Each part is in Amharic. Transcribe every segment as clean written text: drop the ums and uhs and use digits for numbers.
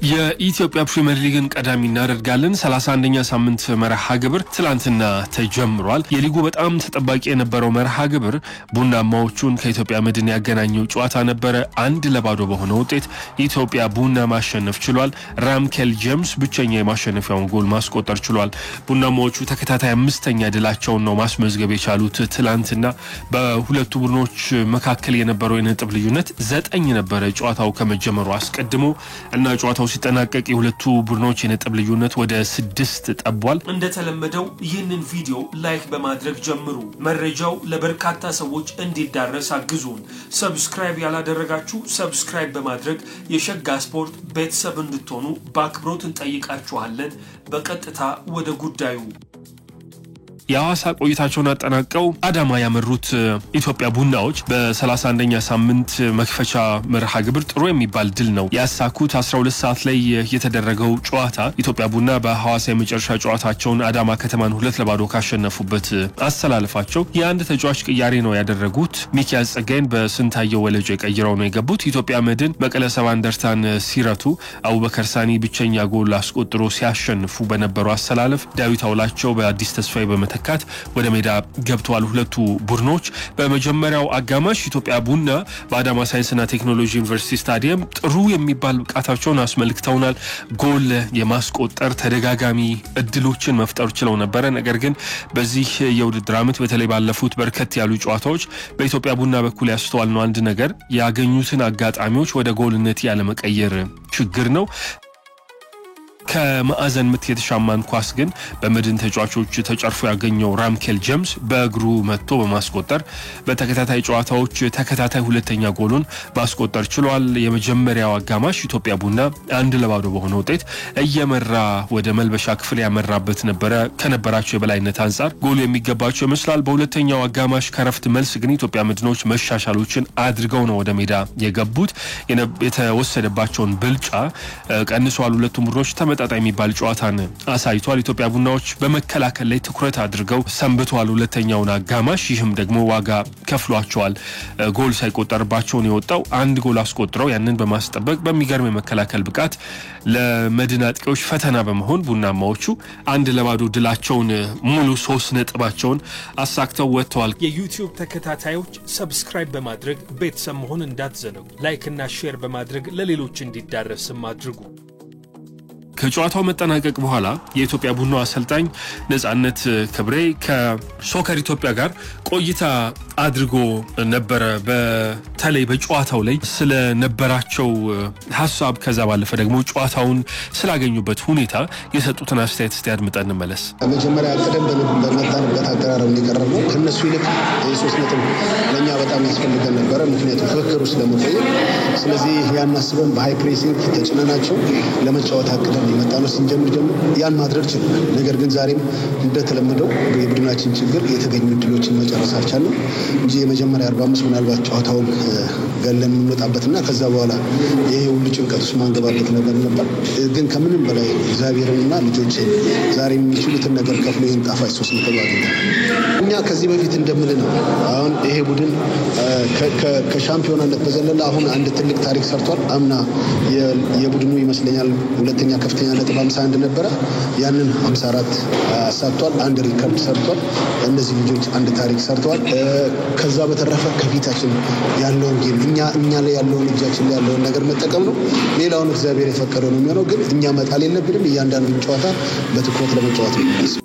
የኢትዮጵያ ፕሪሚየር ሊግን ቀዳሚ እናደርጋለን 31ኛ ሳምንት መርሃ ግብር ትላንትና ተጀምሯል። የሊጉ በጣም ተጠባቂ የነበረው መርሃ ግብር ቡናማዎቹን ከኢትዮጵያ መድን ያገናኘው ጨዋታ ነበረ። 1-0 በሆነ ውጤት ኢትዮጵያ ቡና ማሸነፍ ችሏል። ራምኬል ጄምስ ብቸኛ የማሸነፊያውን ጎል ማስቆጠር ችሏል። ቡናማዎቹ ተከታታይ 5ኛ ድላቸውን ነው ማስመዝገብ የቻሉት። ትላንትና በሁለቱ ቡድኖች መካከል የነበረው የነጥብ ልዩነት 9 ነበረ ጨዋታው ከመጀመሩ አስቀድሞ እና ጨዋታው ሲጠናቀቅ የሁለቱ ቡድኖች የነጥብ ልዩነት ወደ 6 ጠቧል። እንደተለመደው ይህንን ቪዲዮ ላይክ በማድረግ ጀምሩ። መረጃው ለበርካታ ሰዎች እንዲዳረስ አግዙን። ሰብስክራይብ ያላደረጋችሁ ሰብስክራይብ በማድረግ የሸጋ ስፖርት ቤተሰብ እንድትሆኑ በአክብሮት እንጠይቃችኋለን። በቀጥታ ወደ ጉዳዩ የሐዋሳ ቆይታቸውን አጠናቀው አዳማ ያመሩት ኢትዮጵያ ቡናዎች በ31ኛ ሳምንት መክፈቻ መርሃ ግብር ጥሩ የሚባል ድል ነው ያሳኩት። 12 ሰዓት ላይ የተደረገው ጨዋታ ኢትዮጵያ ቡና በሐዋሳ የመጨረሻ ጨዋታቸውን አዳማ ከተማን 2-0 ካሸነፉበት አሰላለፋቸው የአንድ ተጫዋች ቅያሬ ነው ያደረጉት። ሚኪያስ ጸጋይን በስንታየው ወለጆ የቀየረው ነው የገቡት። ኢትዮጵያ መድን መቀለ ሰባ እንደርታን ሲረቱ አቡበከር ሳኒ ብቸኛ ጎል አስቆጥሮ ሲያሸንፉ በነበረው አሰላለፍ ዳዊት አውላቸው በአዲስ ተስፋዬ በመተካት ወደ ሜዳ ገብተዋል። ሁለቱ ቡድኖች በመጀመሪያው አጋማሽ ኢትዮጵያ ቡና በአዳማ ሳይንስና ቴክኖሎጂ ዩኒቨርሲቲ ስታዲየም ጥሩ የሚባል ብቃታቸውን አስመልክተውናል። ጎል የማስቆጠር ተደጋጋሚ እድሎችን መፍጠር ችለው ነበረ። ነገር ግን በዚህ የውድድር ዓመት በተለይ ባለፉት በርከት ያሉ ጨዋታዎች በኢትዮጵያ ቡና በኩል ያስተዋልነው አንድ ነገር ያገኙትን አጋጣሚዎች ወደ ጎልነት ያለ መቀየር ችግር ነው። ከማዕዘን ምት የተሻማን ኳስ ግን በመድን ተጫዋቾች ተጨርፎ ያገኘው ራምኬል ጄምስ በእግሩ መጥቶ በማስቆጠር በተከታታይ ጨዋታዎች ተከታታይ ሁለተኛ ጎሉን ማስቆጠር ችሏል። የመጀመሪያው አጋማሽ ኢትዮጵያ ቡና 1-0 በሆነ ውጤት እየመራ ወደ መልበሻ ክፍል ያመራበት ነበረ። ከነበራቸው የበላይነት አንፃር ጎሉ የሚገባቸው ይመስላል። በሁለተኛው አጋማሽ ከረፍት መልስ ግን ኢትዮጵያ መድኖች መሻሻሎችን አድርገው ነው ወደ ሜዳ የገቡት። የተወሰደባቸውን ብልጫ ቀንሷል። ሁለቱም ቡድኖች ተመጣጣኝ የሚባል ጨዋታን አሳይቷል። ኢትዮጵያ ቡናዎች በመከላከል ላይ ትኩረት አድርገው ሰንብተዋል ሁለተኛውን አጋማሽ። ይህም ደግሞ ዋጋ ከፍሏቸዋል። ጎል ሳይቆጠርባቸው ነው የወጣው። አንድ ጎል አስቆጥረው ያንን በማስጠበቅ በሚገርም የመከላከል ብቃት ለመድን አጥቂዎች ፈተና በመሆን ቡናማዎቹ 1-0 ድላቸውን ሙሉ 3 ነጥባቸውን አሳክተው ወጥተዋል። የዩቲዩብ ተከታታዮች ሰብስክራይብ በማድረግ ቤተሰብ መሆን እንዳትዘነጉ። ላይክ እና ሼር በማድረግ ለሌሎች እንዲዳረስም አድርጉ። ከጨዋታው መጠናቀቅ በኋላ የኢትዮጵያ ቡናው አሰልጣኝ ነጻነት ክብሬ ከሶከር ኢትዮጵያ ጋር ቆይታ አድርጎ ነበረ። በተለይ በጨዋታው ላይ ስለነበራቸው ሐሳብ ከዛ ባለፈ ደግሞ ጨዋታውን ስላገኙበት ሁኔታ የሰጡትን አስተያየት እስቲ አድምጠን እንመለስ። መጀመሪያ ቀደም በመጣንበት አቀራረብ ነው ከነሱ ይልቅ የ3 ነጥብ ለኛ በጣም ያስፈልገን ነበረ። ምክንያቱም ፍክክሩ ስለመቆየት ስለዚህ ያን አስበን በሃይ ፕሬሲንግ ተጭነናቸው ለመጫወት አቅደን የመጣነው ሲንጀምር ጀምሮ ያን ማድረግ ችለናል። ነገር ግን ዛሬም እንደተለመደው የቡድናችን ችግር የተገኙ ድሎችን መጨረስ አልቻልንም እንጂ የመጀመሪያ 45 ምናልባት ጨዋታውን ገለን እንወጣበትና ከዛ በኋላ ይሄ ሁሉ ጭንቀት ውስጥ ማንገባበት ነገር ነበር። ግን ከምንም በላይ እግዚአብሔርንና ልጆችን ዛሬ የሚችሉትን ነገር ከፍሎ ይህን ጣፋጭ 3 ነጥብ አግኝተናል። እኛ ከዚህ በፊት እንደምንለው አሁን ይሄ ቡድን ከሻምፒዮናነት በዘለለ አሁን አንድ ትልቅ ታሪክ ሰርቷል። አምና የቡድኑ ይመስለኛል ሁለተኛ ከፍተኛ ነጥብ 51 ነበረ። ያንን 54 አሳክቷል። አንድ ሪከርድ ሰርቷል። እነዚህ ልጆች አንድ ታሪክ ሰርተዋል። ከዛ በተረፈ ከፊታችን ያለውን ጌም እኛ ላይ ያለውን እጃችን ላይ ያለውን ነገር መጠቀም ነው። ሌላውን እግዚአብሔር የፈቀደው ነው የሚሆነው። ግን እኛ መጣል የለብንም። እያንዳንዱን ጨዋታ በትኩረት ለመጫወት ነው።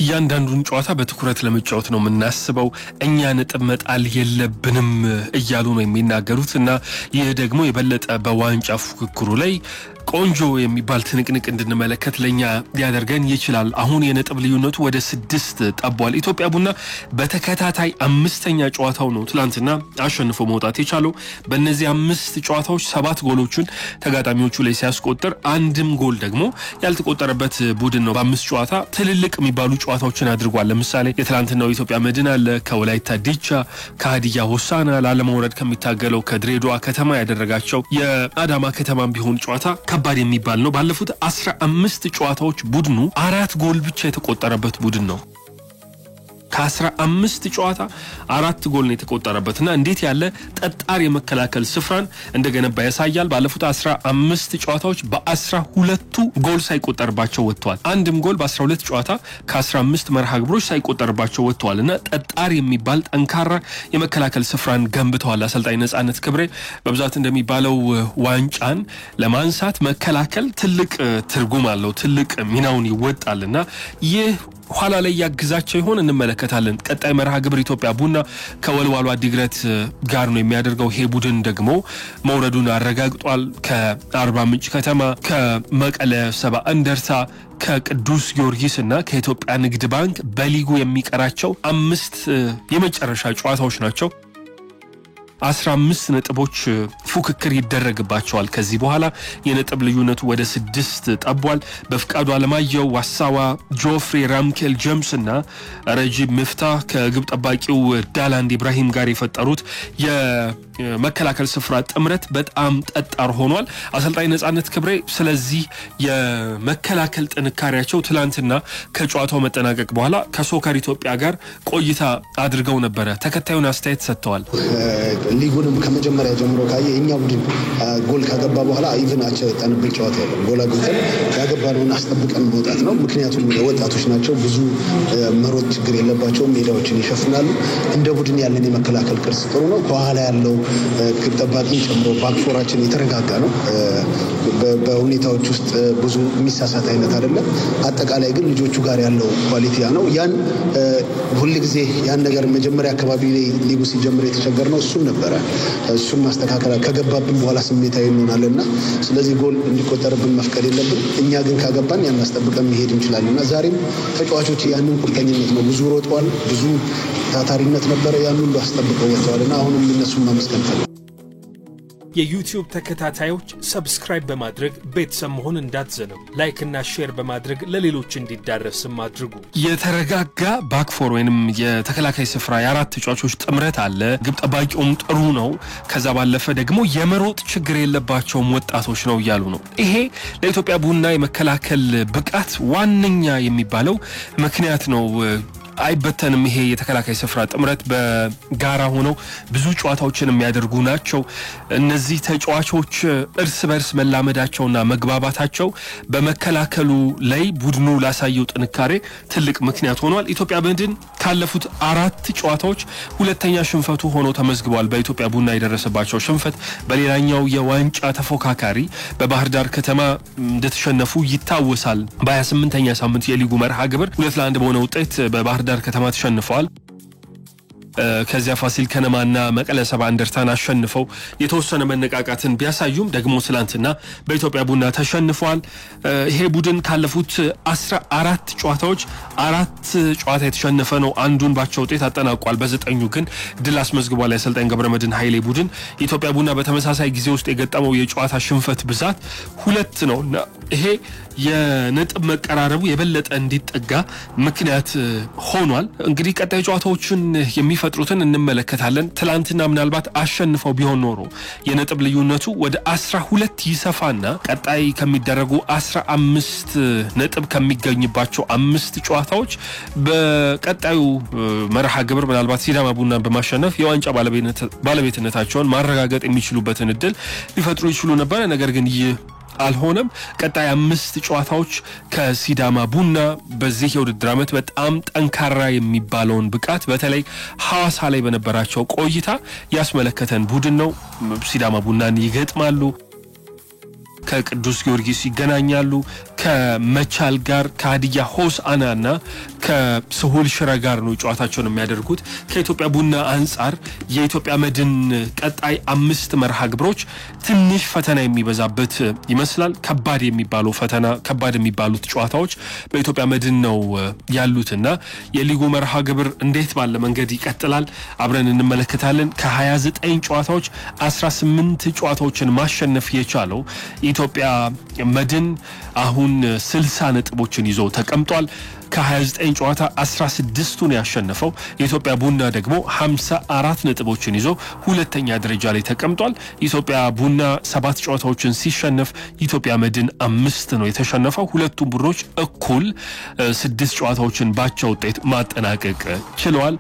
እያንዳንዱን ጨዋታ በትኩረት ለመጫወት ነው የምናስበው። እኛ ነጥብ መጣል የለብንም እያሉ ነው የሚናገሩት እና ይህ ደግሞ የበለጠ በዋንጫ ፉክክሩ ላይ ቆንጆ የሚባል ትንቅንቅ እንድንመለከት ለኛ ሊያደርገን ይችላል። አሁን የነጥብ ልዩነቱ ወደ 6 ጠቧል። ኢትዮጵያ ቡና በተከታታይ 5ኛ ጨዋታው ነው ትላንትና አሸንፎ መውጣት የቻለው። በእነዚህ 5 ጨዋታዎች 7 ጎሎችን ተጋጣሚዎቹ ላይ ሲያስቆጥር አንድም ጎል ደግሞ ያልተቆጠረበት ቡድን ነው። በ5 ጨዋታ ትልልቅ የሚባሉ ጨዋታዎችን አድርጓል። ለምሳሌ የትላንትናው ኢትዮጵያ መድን አለ ከወላይታ ዲቻ፣ ከሀዲያ ሆሳና ላለመውረድ ከሚታገለው ከድሬዳዋ ከተማ ያደረጋቸው የአዳማ ከተማም ቢሆን ጨዋታ ከባድ የሚባል ነው። ባለፉት 15 ጨዋታዎች ቡድኑ 4 ጎል ብቻ የተቆጠረበት ቡድን ነው። ከ15 ጨዋታ 4 ጎል ነው የተቆጠረበትና እንዴት ያለ ጠጣር የመከላከል ስፍራን እንደገነባ ያሳያል። ባለፉት 15 ጨዋታዎች በ12ቱ ጎል ሳይቆጠርባቸው ወጥቷል። አንድም ጎል በ12 ጨዋታ ከ15 መርሃ ግብሮች ሳይቆጠርባቸው ወጥቷልና ጠጣር የሚባል ጠንካራ የመከላከል ስፍራን ገንብተዋል። አሰልጣኝ ነጻነት ክብሬ በብዛት እንደሚባለው ዋንጫን ለማንሳት መከላከል ትልቅ ትርጉም አለው፣ ትልቅ ሚናውን ይወጣልና ይህ ኋላ ላይ ያግዛቸው ይሆን እንመለከታለን። ቀጣይ መርሃ ግብር ኢትዮጵያ ቡና ከወልዋሎ አዲግራት ጋር ነው የሚያደርገው። ይሄ ቡድን ደግሞ መውረዱን አረጋግጧል። ከአርባ ምንጭ ከተማ፣ ከመቀለ ሰባ እንደርታ፣ ከቅዱስ ጊዮርጊስ እና ከኢትዮጵያ ንግድ ባንክ በሊጉ የሚቀራቸው 5 የመጨረሻ ጨዋታዎች ናቸው። 15 ነጥቦች ፉክክር ይደረግባቸዋል። ከዚህ በኋላ የነጥብ ልዩነቱ ወደ 6 ጠቧል። በፍቃዱ አለማየሁ፣ ዋሳዋ ጆፍሪ፣ ራምኬል ጀምስ እና ረጂብ ምፍታህ ከግብ ጠባቂው ዳላንድ ኢብራሂም ጋር የፈጠሩት የመከላከል ስፍራ ጥምረት በጣም ጠጣር ሆኗል። አሰልጣኝ ነጻነት ክብሬ ስለዚህ የመከላከል ጥንካሬያቸው ትላንትና ከጨዋታው መጠናቀቅ በኋላ ከሶከር ኢትዮጵያ ጋር ቆይታ አድርገው ነበረ። ተከታዩን አስተያየት ሰጥተዋል። ሊጉንም ከመጀመሪያ ጀምሮ ካየ እኛ ቡድን ጎል ካገባ በኋላ ኢቭን አቻ የወጣንበት ጨዋታ የለም። ጎል አግብተን ያገባነውን አስጠብቀን መውጣት ነው። ምክንያቱም ወጣቶች ናቸው፣ ብዙ መሮጥ ችግር የለባቸውም፣ ሜዳዎችን ይሸፍናሉ። እንደ ቡድን ያለን የመከላከል ቅርጽ ጥሩ ነው። ከኋላ ያለው ግብ ጠባቂን ጨምሮ ባክፎራችን የተረጋጋ ነው። በሁኔታዎች ውስጥ ብዙ የሚሳሳት አይነት አይደለም። አጠቃላይ ግን ልጆቹ ጋር ያለው ኳሊቲ ነው። ያን ሁልጊዜ ያን ነገር መጀመሪያ አካባቢ ላይ ሊጉ ሲጀምር የተቸገርነው እሱን ነበረ። እሱን ማስተካከል ከገባብን በኋላ ስሜታዊ እንሆናለንና ስለዚህ ጎል እንዲቆጠርብን መፍቀድ የለብን። እኛ ግን ካገባን ያን አስጠብቀን መሄድ እንችላለንና ዛሬም ተጫዋቾች ያንን ቁርጠኝነት ነው። ብዙ ሮጠዋል፣ ብዙ ታታሪነት ነበረ። ያን ሁሉ አስጠብቀው ወጥተዋልና አሁንም እነሱን ማመስገን ፈልጋለሁ። የዩቲዩብ ተከታታዮች ሰብስክራይብ በማድረግ ቤተሰብ መሆን እንዳትዘነጉ። ላይክ እና ሼር በማድረግ ለሌሎች እንዲዳረስም አድርጉ። የተረጋጋ ባክፎር ወይንም የተከላካይ ስፍራ የአራት ተጫዋቾች ጥምረት አለ። ግብ ጠባቂውም ጥሩ ነው። ከዛ ባለፈ ደግሞ የመሮጥ ችግር የለባቸውም ወጣቶች ነው እያሉ ነው። ይሄ ለኢትዮጵያ ቡና የመከላከል ብቃት ዋነኛ የሚባለው ምክንያት ነው። አይበተንም። ይሄ የተከላካይ ስፍራ ጥምረት በጋራ ሆነው ብዙ ጨዋታዎችን የሚያደርጉ ናቸው። እነዚህ ተጫዋቾች እርስ በርስ መላመዳቸውና መግባባታቸው በመከላከሉ ላይ ቡድኑ ላሳየው ጥንካሬ ትልቅ ምክንያት ሆኗል። ኢትዮጵያ መድን ካለፉት 4 ጨዋታዎች ሁለተኛ ሽንፈቱ ሆኖ ተመዝግቧል። በኢትዮጵያ ቡና የደረሰባቸው ሽንፈት በሌላኛው የዋንጫ ተፎካካሪ በባህር ዳር ከተማ እንደተሸነፉ ይታወሳል። በ28ኛ ሳምንት የሊጉ መርሃ ግብር 2-1 በሆነ ውጤት በባህር ዳር ከተማ ተሸንፈዋል። ከዚያ ፋሲል ከነማና መቀለ ሰባ እንደርታን አሸንፈው የተወሰነ መነቃቃትን ቢያሳዩም ደግሞ ትላንትና በኢትዮጵያ ቡና ተሸንፈዋል። ይሄ ቡድን ካለፉት 14 ጨዋታዎች 4 ጨዋታ የተሸነፈ ነው። አንዱን ባቻ ውጤት አጠናቋል። በ9ኙ ግን ድል አስመዝግቧል። የአሰልጣኝ ገብረመድህን ኃይሌ ቡድን ኢትዮጵያ ቡና በተመሳሳይ ጊዜ ውስጥ የገጠመው የጨዋታ ሽንፈት ብዛት 2 ነውና ይሄ የነጥብ መቀራረቡ የበለጠ እንዲጠጋ ምክንያት ሆኗል። እንግዲህ ቀጣይ ጨዋታዎችን የሚፈጥሩትን እንመለከታለን። ትላንትና ምናልባት አሸንፈው ቢሆን ኖሮ የነጥብ ልዩነቱ ወደ 12 ይሰፋና ቀጣይ ከሚደረጉ 15 ነጥብ ከሚገኝባቸው 5 ጨዋታዎች በቀጣዩ መርሃ ግብር ምናልባት ሲዳማ ቡናን በማሸነፍ የዋንጫ ባለቤትነታቸውን ማረጋገጥ የሚችሉበትን እድል ሊፈጥሩ ይችሉ ነበር። ነገር ግን ይህ አልሆነም። ቀጣይ 5 ጨዋታዎች ከሲዳማ ቡና በዚህ የውድድር ዓመት በጣም ጠንካራ የሚባለውን ብቃት በተለይ ሐዋሳ ላይ በነበራቸው ቆይታ ያስመለከተን ቡድን ነው። ሲዳማ ቡናን ይገጥማሉ፣ ከቅዱስ ጊዮርጊስ ይገናኛሉ፣ ከመቻል ጋር ከሀዲያ ሆሳዕናና ከስሁል ሽረ ጋር ነው ጨዋታቸውን የሚያደርጉት። ከኢትዮጵያ ቡና አንጻር የኢትዮጵያ መድን ቀጣይ 5 መርሃ ግብሮች ትንሽ ፈተና የሚበዛበት ይመስላል። ከባድ የሚባሉት ጨዋታዎች በኢትዮጵያ መድን ነው ያሉትና የሊጉ መርሃ ግብር እንዴት ባለ መንገድ ይቀጥላል አብረን እንመለከታለን። ከ29 ጨዋታዎች 18 ጨዋታዎችን ማሸነፍ የቻለው ኢትዮጵያ መድን አሁን 60 ነጥቦችን ይዞ ተቀምጧል። ከ29 ጨዋታ 16ቱን ያሸነፈው የኢትዮጵያ ቡና ደግሞ 54 ነጥቦችን ይዞ ሁለተኛ ደረጃ ላይ ተቀምጧል። ኢትዮጵያ ቡና 7 ጨዋታዎችን ሲሸነፍ ኢትዮጵያ መድን 5 ነው የተሸነፈው። ሁለቱም ቡድኖች እኩል 6 ጨዋታዎችን ባቻ ውጤት ማጠናቀቅ ችለዋል።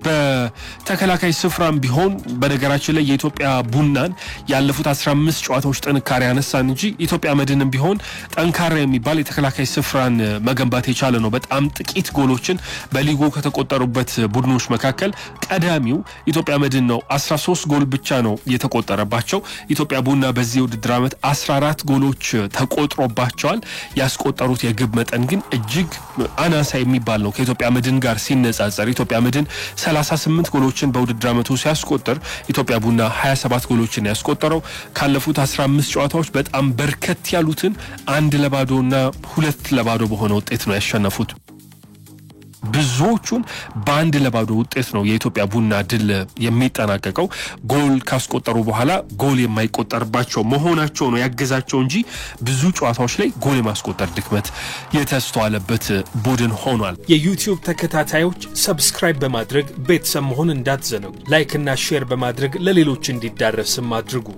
በተከላካይ ስፍራም ቢሆን በነገራችን ላይ የኢትዮጵያ ቡናን ያለፉት 15 ጨዋታዎች ጥንካሬ ያነሳን እንጂ ኢትዮጵያ መድንም ቢሆን ጠንካራ የሚባል የተከላካይ ስፍራን መገንባት የቻለ ነው። በጣም ጥቂት ጎሎችን በሊጉ ከተቆጠሩበት ቡድኖች መካከል ቀዳሚው ኢትዮጵያ መድን ነው። 13 ጎል ብቻ ነው የተቆጠረባቸው። ኢትዮጵያ ቡና በዚህ ውድድር ዓመት 14 ጎሎች ተቆጥሮባቸዋል። ያስቆጠሩት የግብ መጠን ግን እጅግ አናሳ የሚባል ነው ከኢትዮጵያ መድን ጋር ሲነጻጸር። ኢትዮጵያ መድን 38 ጎሎችን በውድድር ዓመቱ ሲያስቆጥር ኢትዮጵያ ቡና 27 ጎሎችን ያስቆጠረው። ካለፉት 15 ጨዋታዎች በጣም በርከት ያሉትን 1-0 እና 2-0 በሆነ ውጤት ነው ያሸነፉት። ብዙዎቹን በ1-0 ውጤት ነው የኢትዮጵያ ቡና ድል የሚጠናቀቀው። ጎል ካስቆጠሩ በኋላ ጎል የማይቆጠርባቸው መሆናቸው ነው ያገዛቸው እንጂ ብዙ ጨዋታዎች ላይ ጎል የማስቆጠር ድክመት የተስተዋለበት ቡድን ሆኗል። የዩቲዩብ ተከታታዮች ሰብስክራይብ በማድረግ ቤተሰብ መሆን እንዳትዘነጉ። ላይክ እና ሼር በማድረግ ለሌሎች እንዲዳረስም አድርጉ።